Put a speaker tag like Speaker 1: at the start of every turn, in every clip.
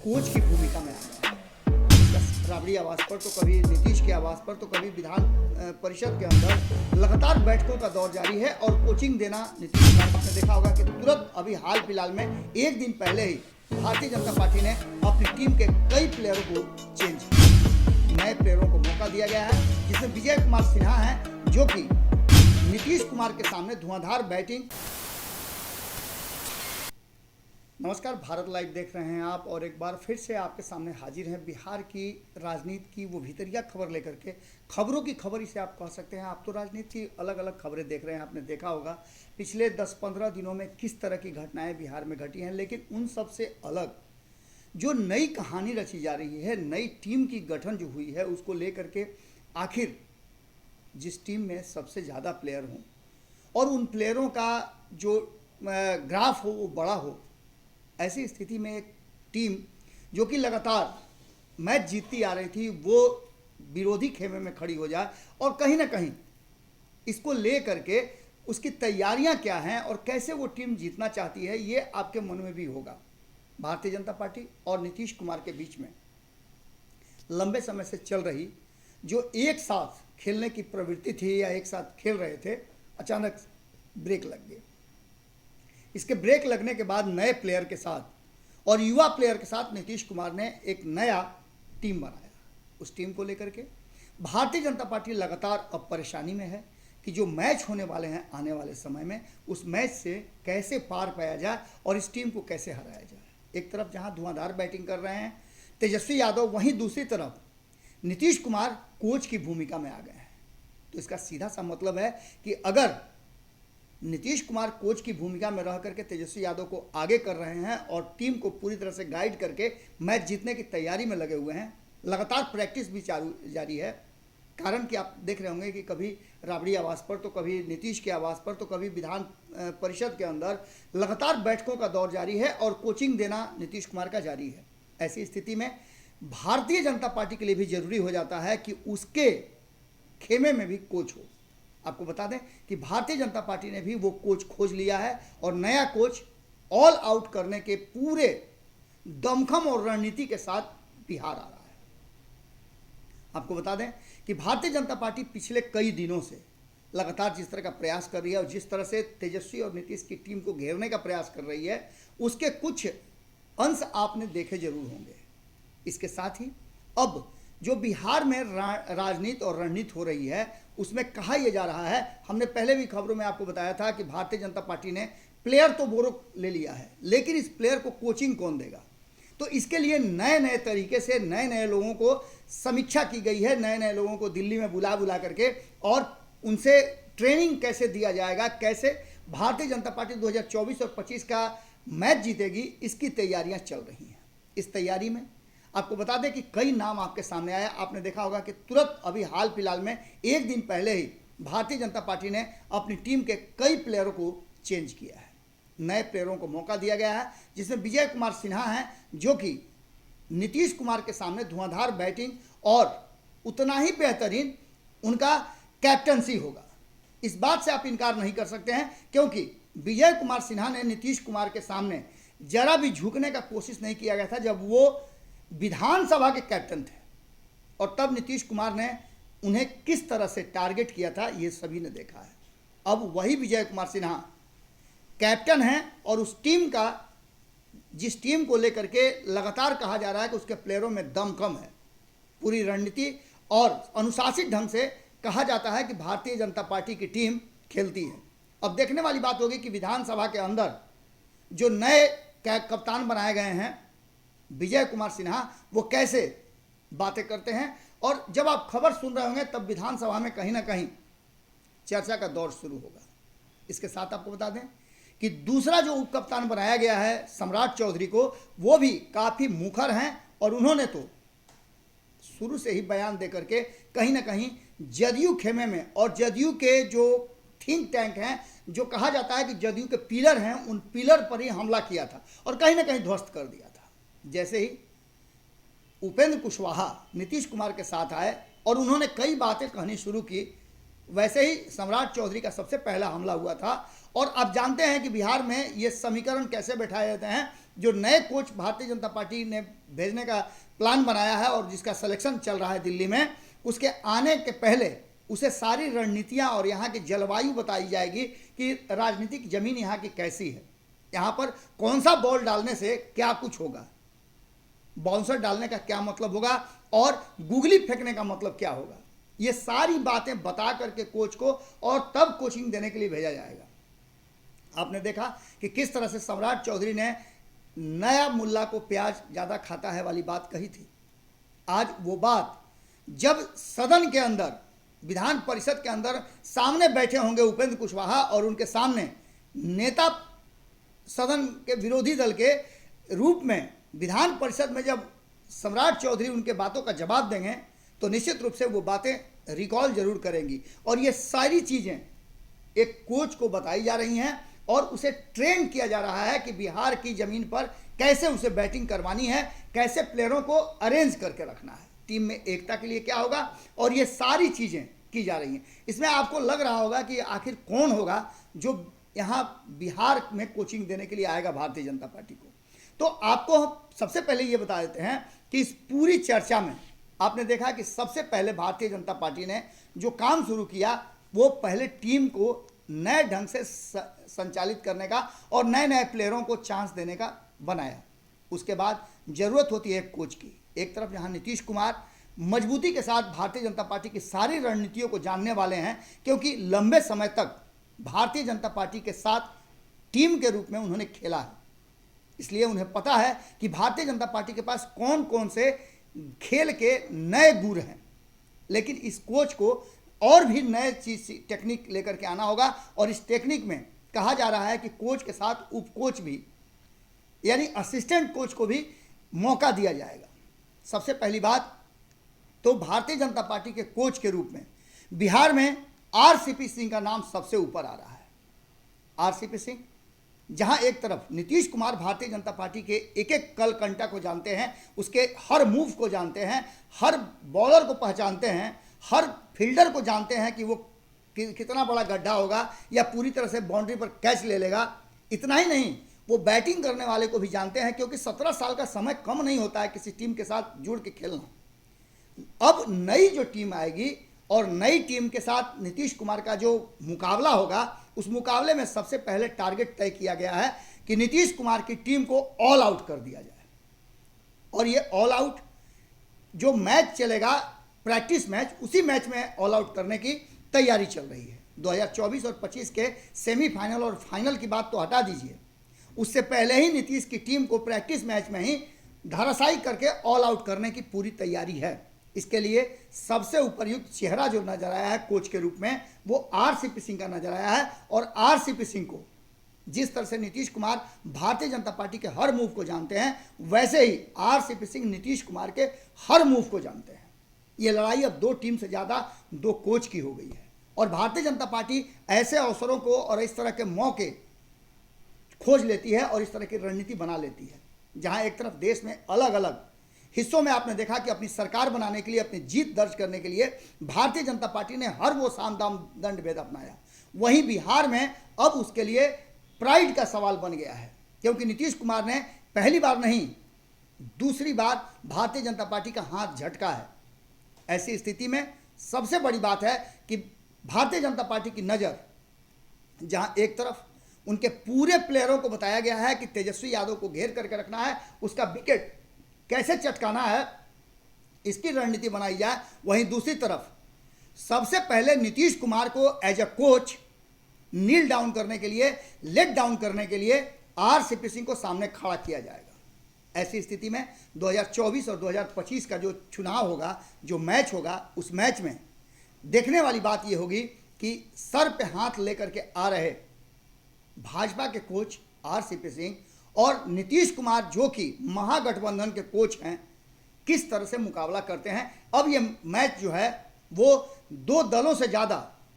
Speaker 1: Coach की भूमिका में आ गया है। राबड़ी आवास पर तो कभी नीतीश के आवास पर तो कभी विधान परिषद के अंदर लगातार बैठकों का दौर जारी है और कोचिंग देना नीतीश कुमार ने देखा होगा कि तुरंत अभी हाल फिलहाल में एक दिन पहले ही भारतीय जनता पार्टी ने अपनी टीम के कई प्लेयरों को चेंज किया, नए प्लेयरों को मौका दिया गया है, जिसमें विजय कुमार सिन्हा हैं जो कि नीतीश कुमार के सामने धुआंधार बैटिंग। नमस्कार, भारत लाइव देख रहे हैं आप और एक बार फिर से आपके सामने हाजिर हैं बिहार की राजनीति की वो भीतरिया खबर लेकर के। खबरों की खबर इसे आप कह सकते हैं। आप तो राजनीति की अलग अलग खबरें देख रहे हैं। आपने देखा होगा पिछले 10-15 दिनों में किस तरह की घटनाएं बिहार में घटी हैं, लेकिन उन सब से अलग जो नई कहानी रची जा रही है, नई टीम की गठन जो हुई है, उसको लेकर के आखिर जिस टीम में सबसे ज़्यादा प्लेयर हों और उन प्लेयरों का जो ग्राफ हो वो बड़ा हो, ऐसी स्थिति में एक टीम जो कि लगातार मैच जीतती आ रही थी वो विरोधी खेमे में खड़ी हो जाए और कहीं ना कहीं इसको ले करके उसकी तैयारियां क्या हैं और कैसे वो टीम जीतना चाहती है, ये आपके मन में भी होगा। भारतीय जनता पार्टी और नीतीश कुमार के बीच में लंबे समय से चल रही जो एक साथ खेलने की प्रवृत्ति थी या एक साथ खेल रहे थे, अचानक ब्रेक लग गई। इसके ब्रेक लगने के बाद नए प्लेयर के साथ और युवा प्लेयर के साथ नीतीश कुमार ने एक नया टीम बनाया। उस टीम को लेकर के भारतीय जनता पार्टी लगातार अब परेशानी में है कि जो मैच होने वाले हैं आने वाले समय में, उस मैच से कैसे पार पाया जाए और इस टीम को कैसे हराया जाए। एक तरफ जहां धुआंधार बैटिंग कर रहे हैं तेजस्वी यादव, वहीं दूसरी तरफ नीतीश कुमार कोच की भूमिका में आ गए हैं। तो इसका सीधा सा मतलब है कि अगर नीतीश कुमार कोच की भूमिका में रह करके तेजस्वी यादव को आगे कर रहे हैं और टीम को पूरी तरह से गाइड करके मैच जीतने की तैयारी में लगे हुए हैं, लगातार प्रैक्टिस भी जारी है। कारण कि आप देख रहे होंगे कि कभी राबड़ी आवास पर तो कभी नीतीश के आवास पर तो कभी विधान परिषद के अंदर लगातार बैठकों का दौर जारी है और कोचिंग देना नीतीश कुमार का जारी है। ऐसी स्थिति में भारतीय जनता पार्टी के लिए भी जरूरी हो जाता है कि उसके खेमे में भी कोच हो। आपको बता दें कि भारतीय जनता पार्टी ने भी वो कोच खोज लिया है और नया कोच ऑल आउट करने के पूरे दमखम और रणनीति के साथ बिहार आ रहा है। आपको बता दें कि भारतीय जनता पार्टी पिछले कई दिनों से लगातार जिस तरह का प्रयास कर रही है और जिस तरह से तेजस्वी और नीतीश की टीम को घेरने का प्रयास कर रही है, उसके कुछ अंश आपने देखे जरूर होंगे। इसके साथ ही अब जो बिहार में राजनीति और रणनीति हो रही है, उसमें कहा यह जा रहा है, हमने पहले भी खबरों में आपको बताया था कि भारतीय जनता पार्टी ने प्लेयर तो बोरो ले लिया है, लेकिन इस प्लेयर को कोचिंग कौन देगा। तो इसके लिए नए नए तरीके से नए नए लोगों को समीक्षा की गई है, नए नए लोगों को दिल्ली में बुला करके और उनसे ट्रेनिंग कैसे दिया जाएगा, कैसे भारतीय जनता पार्टी 2024 और 25 का मैच जीतेगी, इसकी तैयारियां चल रही हैं। इस तैयारी में आपको बता दें कि कई नाम आपके सामने आया। आपने देखा होगा कि तुरंत अभी हाल फिलहाल में एक दिन पहले ही भारतीय जनता पार्टी ने अपनी टीम के कई प्लेयरों को चेंज किया है, नए प्लेयरों को मौका दिया गया है, जिसमें विजय कुमार सिन्हा हैं जो कि नीतीश कुमार के सामने धुआंधार बैटिंग और उतना ही बेहतरीन उनका कैप्टनसी होगा। इस बात से आप इनकार नहीं कर सकते हैं, क्योंकि विजय कुमार सिन्हा ने नीतीश कुमार के सामने जरा भी झुकने का कोशिश नहीं किया गया था जब वो विधानसभा के कैप्टन थे, और तब नीतीश कुमार ने उन्हें किस तरह से टारगेट किया था ये सभी ने देखा है। अब वही विजय कुमार सिन्हा कैप्टन हैं और उस टीम का, जिस टीम को लेकर के लगातार कहा जा रहा है कि उसके प्लेयरों में दम कम है, पूरी रणनीति और अनुशासित ढंग से कहा जाता है कि भारतीय जनता पार्टी की टीम खेलती है। अब देखने वाली बात होगी कि विधानसभा के अंदर जो नए कप्तान बनाए गए हैं विजय कुमार सिन्हा, वो कैसे बातें करते हैं, और जब आप खबर सुन रहे होंगे तब विधानसभा में कहीं ना कहीं चर्चा का दौर शुरू होगा। इसके साथ आपको बता दें कि दूसरा जो उप कप्तान बनाया गया है सम्राट चौधरी को, वो भी काफ़ी मुखर हैं और उन्होंने तो शुरू से ही बयान दे करके कहीं ना कहीं जदयू खेमे में और जदयू के जो थिंक टैंक हैं, जो कहा जाता है कि जदयू के पिलर हैं, उन पिलर पर ही हमला किया था और कहीं ना कहीं ध्वस्त कर दिया था। जैसे ही उपेंद्र कुशवाहा नीतीश कुमार के साथ आए और उन्होंने कई बातें कहनी शुरू की, वैसे ही सम्राट चौधरी का सबसे पहला हमला हुआ था। और आप जानते हैं कि बिहार में ये समीकरण कैसे बैठाए जाते हैं, जो नए कोच भारतीय जनता पार्टी ने भेजने का प्लान बनाया है और जिसका सिलेक्शन चल रहा है दिल्ली में, उसके आने के पहले उसे सारी रणनीतियां और यहाँ की जलवायु बताई जाएगी कि राजनीतिक जमीन यहाँ की कैसी है, यहाँ पर कौन सा बॉल डालने से क्या कुछ होगा, बाउंसर डालने का क्या मतलब होगा और गुगली फेंकने का मतलब क्या होगा। ये सारी बातें बता करके कोच को और तब कोचिंग देने के लिए भेजा जाएगा। आपने देखा कि किस तरह से सम्राट चौधरी ने नया मुल्ला को प्याज ज़्यादा खाता है वाली बात कही थी। आज वो बात जब सदन के अंदर, विधान परिषद के अंदर सामने बैठे होंगे उपेंद्र कुशवाहा और उनके सामने नेता सदन के विरोधी दल के रूप में विधान परिषद में जब सम्राट चौधरी उनके बातों का जवाब देंगे तो निश्चित रूप से वो बातें रिकॉल जरूर करेंगी। और ये सारी चीज़ें एक कोच को बताई जा रही हैं और उसे ट्रेन किया जा रहा है कि बिहार की ज़मीन पर कैसे उसे बैटिंग करवानी है, कैसे प्लेयरों को अरेंज करके रखना है, टीम में एकता के लिए क्या होगा, और ये सारी चीज़ें की जा रही हैं। इसमें आपको लग रहा होगा कि आखिर कौन होगा जो यहाँ बिहार में कोचिंग देने के लिए आएगा भारतीय जनता पार्टी को। तो आपको हम सबसे पहले ये बता देते हैं कि इस पूरी चर्चा में आपने देखा कि सबसे पहले भारतीय जनता पार्टी ने जो काम शुरू किया वो पहले टीम को नए ढंग से संचालित करने का और नए नए प्लेयरों को चांस देने का बनाया। उसके बाद ज़रूरत होती है कोच की। एक तरफ यहाँ नीतीश कुमार मजबूती के साथ भारतीय जनता पार्टी की सारी रणनीतियों को जानने वाले हैं, क्योंकि लंबे समय तक भारतीय जनता पार्टी के साथ टीम के रूप में उन्होंने खेला है, इसलिए उन्हें पता है कि भारतीय जनता पार्टी के पास कौन कौन से खेल के नए गुर हैं। लेकिन इस कोच को और भी नए चीज़ टेक्निक लेकर के आना होगा और इस टेक्निक में कहा जा रहा है कि कोच के साथ उप कोच भी, यानी असिस्टेंट कोच को भी मौका दिया जाएगा। सबसे पहली बात तो भारतीय जनता पार्टी के कोच के रूप में बिहार में आरसीपी सिंह का नाम सबसे ऊपर आ रहा है। आरसीपी सिंह, जहां एक तरफ नीतीश कुमार भारतीय जनता पार्टी के एक एक कल कंटा को जानते हैं, उसके हर मूव को जानते हैं, हर बॉलर को पहचानते हैं, हर फील्डर को जानते हैं कि वो कितना बड़ा गड्ढा होगा या पूरी तरह से बाउंड्री पर कैच ले लेगा। इतना ही नहीं, वो बैटिंग करने वाले को भी जानते हैं, क्योंकि 17 साल का समय कम नहीं होता है किसी टीम के साथ जुड़ के खेलना। अब नई जो टीम आएगी और नई टीम के साथ नीतीश कुमार का जो मुकाबला होगा, उस मुकाबले में सबसे पहले टारगेट तय किया गया है कि नीतीश कुमार की टीम को ऑल आउट कर दिया जाए। और ये ऑल आउट जो मैच चलेगा, प्रैक्टिस मैच, उसी मैच में ऑल आउट करने की तैयारी चल रही है। 2024 और 25 के सेमीफाइनल और फाइनल की बात तो हटा दीजिए, उससे पहले ही नीतीश की टीम को प्रैक्टिस मैच में ही धराशायी करके ऑल आउट करने की पूरी तैयारी है। इसके लिए सबसे उपयुक्त चेहरा जो नजर आया है कोच के रूप में, वो आरसीपी सिंह का नजर आया है। और आरसीपी सिंह को जिस तरह से नीतीश कुमार भारतीय जनता पार्टी के हर मूव को जानते हैं, वैसे ही आरसीपी सिंह नीतीश कुमार के हर मूव को जानते हैं। ये लड़ाई अब दो टीम से ज़्यादा दो कोच की हो गई है और भारतीय जनता पार्टी ऐसे अवसरों को और इस तरह के मौके खोज लेती है और इस तरह की रणनीति बना लेती है, जहां एक तरफ देश में अलग अलग हिस्सों में आपने देखा कि अपनी सरकार बनाने के लिए, अपनी जीत दर्ज करने के लिए भारतीय जनता पार्टी ने हर वो साम दाम दंड भेद अपनाया। वहीं बिहार में अब उसके लिए प्राइड का सवाल बन गया है, क्योंकि नीतीश कुमार ने पहली बार नहीं, दूसरी बार भारतीय जनता पार्टी का हाथ झटका है। ऐसी स्थिति में सबसे बड़ी बात है कि भारतीय जनता पार्टी की नज़र जहां एक तरफ उनके पूरे प्लेयरों को बताया गया है कि तेजस्वी यादव को घेर करके रखना है, उसका विकेट कैसे चटकाना है, इसकी रणनीति बनाई जाए, वहीं दूसरी तरफ सबसे पहले नीतीश कुमार को as a coach kneel down करने के लिए, लेट डाउन करने के लिए आरसीपी सिंह को सामने खड़ा किया जाएगा। ऐसी स्थिति में 2024 और 2025 का जो चुनाव होगा, जो मैच होगा, उस मैच में देखने वाली बात यह होगी कि सर पे हाथ लेकर के आ रहे भाजपा के कोच आरसीपी सिंह और नीतीश कुमार जो कि महागठबंधन के कोच हैं, किस तरह से मुकाबला करते हैं। अब ये मैच जो है वो दो दलों से ज़्यादा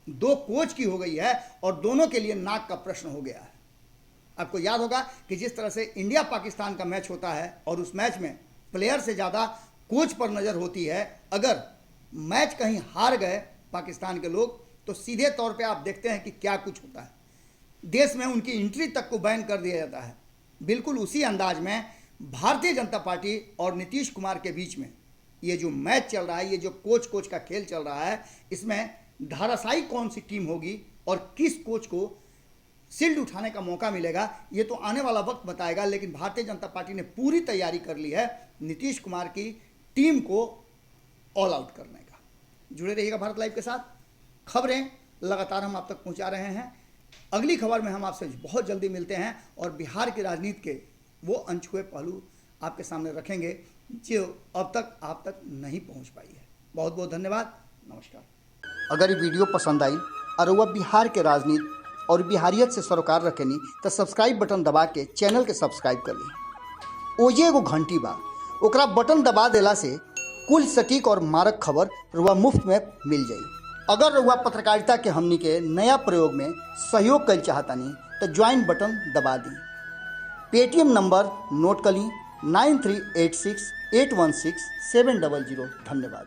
Speaker 1: दो कोच की हो गई है और दोनों के लिए नाक का प्रश्न हो गया है। आपको याद होगा कि जिस तरह से इंडिया पाकिस्तान का मैच होता है और उस मैच में प्लेयर से ज़्यादा कोच पर नज़र होती है, अगर मैच कहीं हार गए पाकिस्तान के लोग तो सीधे तौर पे आप देखते हैं कि क्या कुछ होता है। देश में उनकी एंट्री तक को बैन कर दिया जाता है। बिल्कुल उसी अंदाज में भारतीय जनता पार्टी और नीतीश कुमार के बीच में ये जो मैच चल रहा है, ये जो कोच कोच का खेल चल रहा है, इसमें धाराशायी कौन सी टीम होगी और किस कोच को शील्ड उठाने का मौका मिलेगा, ये तो आने वाला वक्त बताएगा। लेकिन भारतीय जनता पार्टी ने पूरी तैयारी कर ली है नीतीश कुमार की टीम को ऑल आउट करने का। जुड़े रहिएगा भारत लाइव के साथ, खबरें लगातार हम आप तक पहुंचा रहे हैं। अगली खबर में हम आपसे बहुत जल्दी मिलते हैं और बिहार की राजनीति के वो अनछुए पहलू आपके सामने रखेंगे जो अब तक आप तक नहीं पहुंच पाई है। बहुत बहुत धन्यवाद, नमस्कार। अगर ये वीडियो पसंद आई और वह बिहार के राजनीति और बिहारियत से सरोकार रखेनी तो सब्सक्राइब बटन दबा के चैनल के सब्सक्राइब कर ली। ओजे एगो घंटी बा, ओकरा बटन दबा देला से कुल सटीक और मारक खबर रुआ मुफ्त में मिल जाई। अगर रुआ पत्रकारिता के हमनी के नया प्रयोग में सहयोग कर चाहतानी तो ज्वाइन बटन दबा दी। पेटीएम नंबर नोट कर ली 9386816700। धन्यवाद।